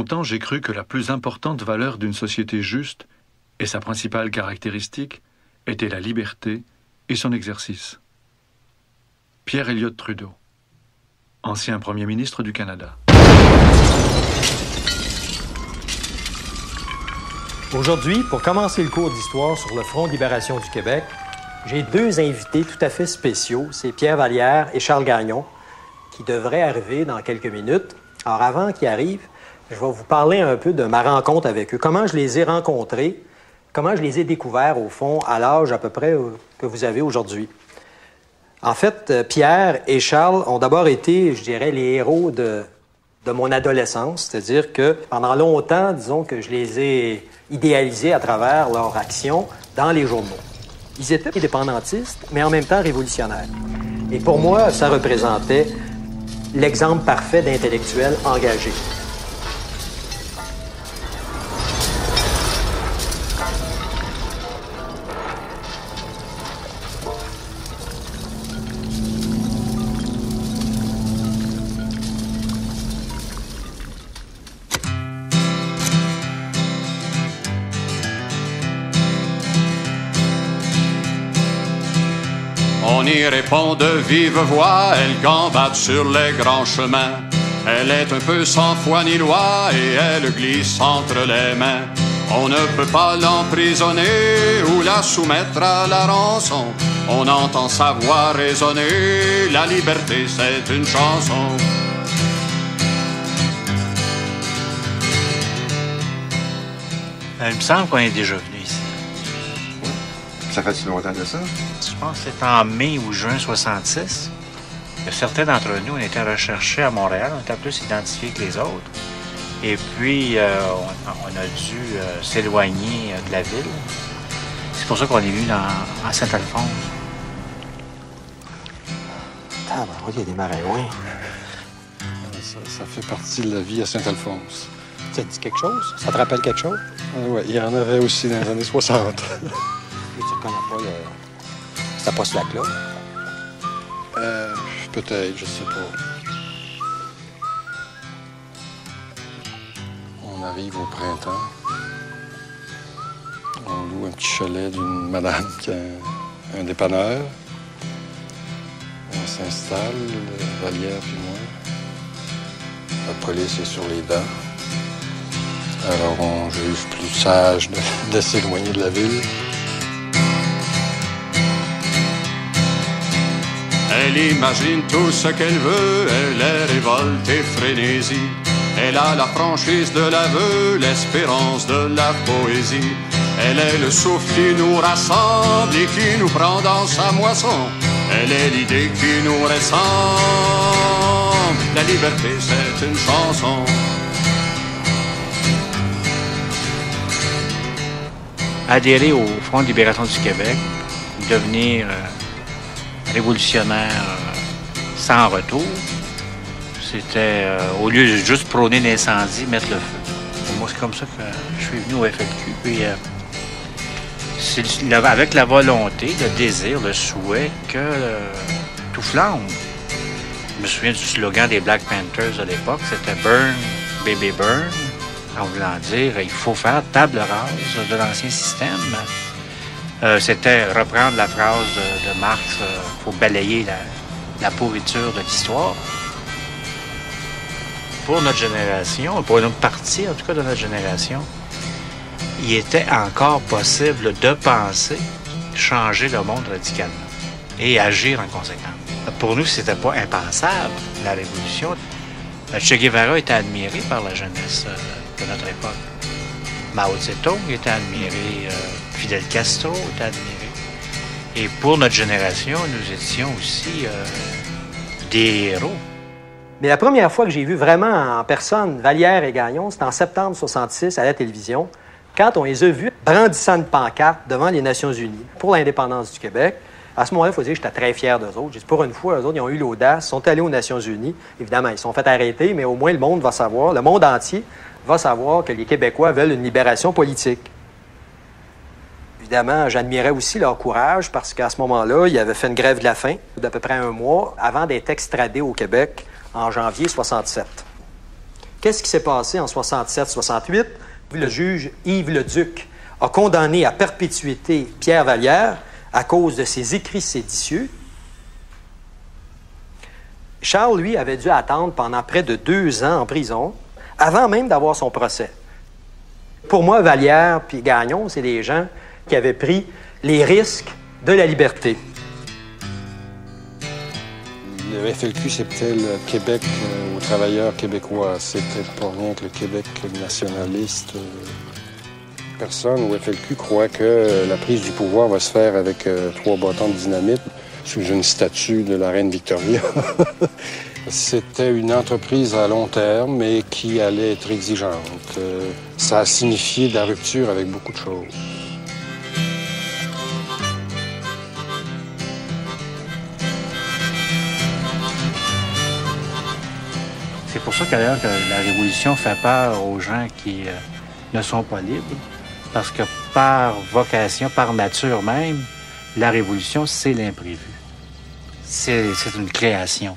longtemps, j'ai cru que la plus importante valeur d'une société juste, et sa principale caractéristique, était la liberté et son exercice. Pierre Elliott Trudeau, ancien Premier ministre du Canada. Aujourd'hui, pour commencer le cours d'histoire sur le Front de libération du Québec, j'ai deux invités tout à fait spéciaux. C'est Pierre Vallière et Charles Gagnon, qui devraient arriver dans quelques minutes. Alors, avant qu'ils arrivent, je vais vous parler un peu de ma rencontre avec eux. Comment je les ai rencontrés, comment je les ai découverts, au fond, à l'âge à peu près que vous avez aujourd'hui. En fait, Pierre et Charles ont d'abord été, je dirais, les héros de mon adolescence. C'est-à-dire que pendant longtemps, disons que je les ai idéalisés à travers leur action dans les journaux. Ils étaient indépendantistes, mais en même temps révolutionnaires. Et pour moi, ça représentait l'exemple parfait d'intellectuels engagés. On y répond de vive voix, elle gambade sur les grands chemins. Elle est un peu sans foi ni loi et elle glisse entre les mains. On ne peut pas l'emprisonner ou la soumettre à la rançon. On entend sa voix résonner, la liberté c'est une chanson. Il me semble qu'on est déjà venu ici. Ça fait-tu longtemps de ça? Je pense que c'était en mai ou juin 66. Certains d'entre nous, on était recherchés à Montréal, on était plus identifiés que les autres. Et puis, on a dû s'éloigner de la ville. C'est pour ça qu'on est venu à Saint-Alphonse. Ah, ben oui, il y a des marais, Ça fait partie de la vie à Saint-Alphonse. Ça te dit quelque chose? Ça te rappelle quelque chose? Oui, il y en avait aussi dans les années 60. Et tu reconnais pas cette poste-là? Peut-être, je sais pas. On arrive au printemps. On loue un petit chalet d'une madame qui a un dépanneur. On s'installe, Vallière puis moi. La police est sur les dents. Alors on juge plus sage de s'éloigner de la ville. Elle imagine tout ce qu'elle veut, elle est révoltée, frénésie. Elle a la franchise de l'aveu, l'espérance de la poésie. Elle est le souffle qui nous rassemble et qui nous prend dans sa moisson. Elle est l'idée qui nous ressemble. La liberté, c'est une chanson. Adhérer au Front de libération du Québec, devenir révolutionnaire sans retour, c'était, au lieu de juste prôner l'incendie, mettre le feu. Et moi, c'est comme ça que je suis venu au FLQ. Puis, c'est avec la volonté, le désir, le souhait que tout flambe. Je me souviens du slogan des Black Panthers à l'époque, c'était « Burn, baby burn », en voulant dire « il faut faire table rase de l'ancien système ». C'était reprendre la phrase de Marx, il faut balayer la pourriture de l'histoire. Pour notre génération, pour une partie en tout cas de notre génération, il était encore possible de penser changer le monde radicalement et agir en conséquence. Pour nous, c'était pas impensable, la révolution. Che Guevara était admiré par la jeunesse de notre époque. Mao Tse-tung était admiré, Fidel Castro était admiré. Et pour notre génération, nous étions aussi des héros. Mais la première fois que j'ai vu vraiment en personne Vallière et Gagnon, c'était en septembre 66 à la télévision, quand on les a vus brandissant une pancarte devant les Nations unies pour l'indépendance du Québec. À ce moment-là, il faut dire que j'étais très fier d'eux autres. J'ai dit, pour une fois, eux autres, ils ont eu l'audace, ils sont allés aux Nations unies. Évidemment, ils se sont fait arrêter, mais au moins le monde va savoir, le monde entier va savoir que les Québécois veulent une libération politique. Évidemment, j'admirais aussi leur courage parce qu'à ce moment-là, ils avaient fait une grève de la faim d'à peu près un mois avant d'être extradés au Québec en janvier 67. Qu'est-ce qui s'est passé en 67-68? Le juge Yves Leduc a condamné à perpétuité Pierre Vallière à cause de ses écrits séditieux. Charles, lui, avait dû attendre pendant près de 2 ans en prison avant même d'avoir son procès. Pour moi, Vallière puis Gagnon, c'est des gens qui avaient pris les risques de la liberté. Le FLQ, c'était le Québec aux travailleurs québécois. C'était pas rien que le Québec nationaliste. Personne au FLQ croit que la prise du pouvoir va se faire avec 3 bâtons de dynamite sous une statue de la reine Victoria. C'était une entreprise à long terme, mais qui allait être exigeante. Ça a signifié de la rupture avec beaucoup de choses. C'est pour ça que d'ailleurs que la Révolution fait peur aux gens qui ne sont pas libres, parce que par vocation, par nature même, la Révolution, c'est l'imprévu. C'est une création.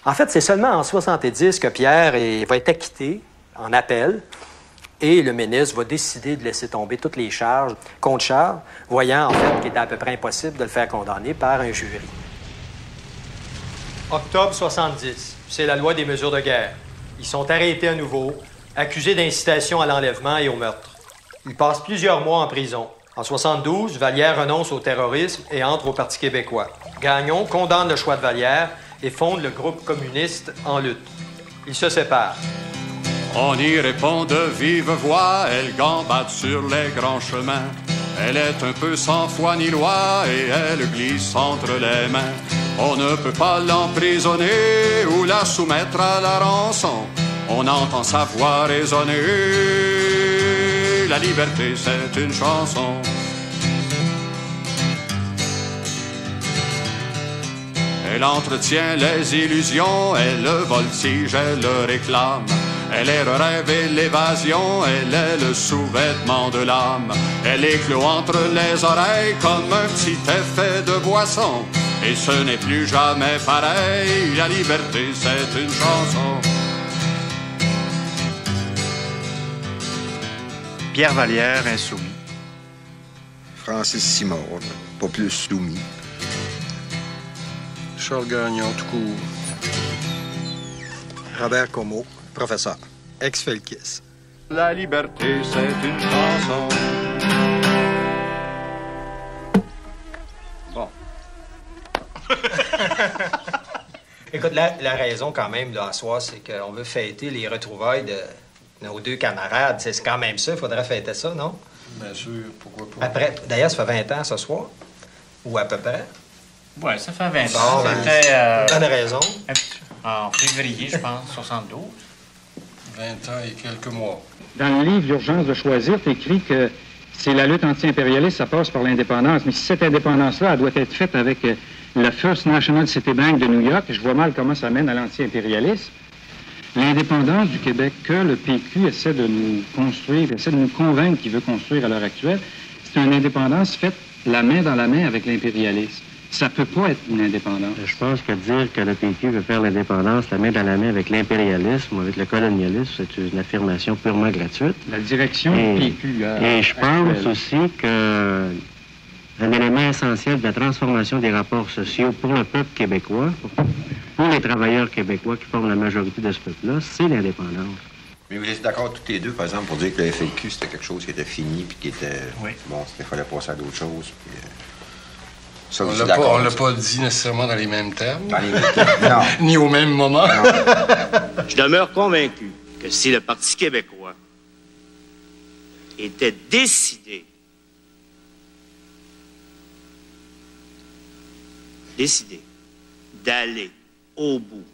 En fait, c'est seulement en 70 que Pierre va être acquitté en appel et le ministre va décider de laisser tomber toutes les charges contre Charles, voyant en fait qu'il était à peu près impossible de le faire condamner par un jury. Octobre 70, c'est la loi des mesures de guerre. Ils sont arrêtés à nouveau, accusés d'incitation à l'enlèvement et au meurtre. Ils passent plusieurs mois en prison. En 72, Vallière renonce au terrorisme et entre au Parti québécois. Gagnon condamne le choix de Vallière et fonde le groupe communiste En lutte. Ils se séparent. On y répond de vive voix, elle gambade sur les grands chemins. Elle est un peu sans foi ni loi et elle glisse entre les mains. On ne peut pas l'emprisonner ou la soumettre à la rançon. On entend sa voix résonner. La liberté, c'est une chanson. Elle entretient les illusions, elle le voltige, elle le réclame. Elle est le rêve et l'évasion, elle est le sous-vêtement de l'âme. Elle éclot entre les oreilles comme un petit effet de boisson. Et ce n'est plus jamais pareil, la liberté c'est une chanson. Pierre Vallière, insoumis. Francis Simon, pas plus soumis. Charles Gagnon, tout court. Robert Comeau, professeur, ex-Felkis. La liberté c'est une chanson. Bon. Écoute, la raison quand même, là, à soir, c'est qu'on veut fêter les retrouvailles de nos 2 camarades. C'est quand même ça, il faudrait fêter ça, non? Bien sûr, pourquoi pas. Après, d'ailleurs, ça fait 20 ans ce soir, ou à peu près. Oui, ça fait 20 Bon, ans. C'était bonne raison. en février, je pense, 72. 20 ans et quelques mois. Dans le livre L'urgence de choisir, tu écris que c'est la lutte anti-impérialiste, ça passe par l'indépendance. Mais si cette indépendance-là, elle doit être faite avec la First National City Bank de New York, je vois mal comment ça mène à l'anti-impérialisme. L'indépendance du Québec que le PQ essaie de nous construire, essaie de nous convaincre qu'il veut construire à l'heure actuelle, c'est une indépendance faite la main dans la main avec l'impérialisme. Ça peut pas être une indépendance. Je pense que dire que le PQ veut faire l'indépendance la main dans la main avec l'impérialisme ou avec le colonialisme, c'est une affirmation purement gratuite. La direction du PQ... et je pense aussi que un élément essentiel de la transformation des rapports sociaux pour le peuple québécois, pour les travailleurs québécois qui forment la majorité de ce peuple-là, c'est l'indépendance. Mais vous êtes d'accord tous les deux, par exemple, pour dire que le FLQ, c'était quelque chose qui était fini, puis qui était... Oui. Bon, il fallait passer à d'autres choses, puis... ça, On vous l'a êtes d'accord, pas, ça? dit nécessairement dans les mêmes termes, Dans les mêmes termes, non. ni au même moment. Je demeure convaincu que si le Parti québécois était décidé d'aller au bout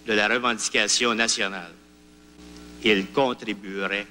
de la revendication nationale, il contribuerait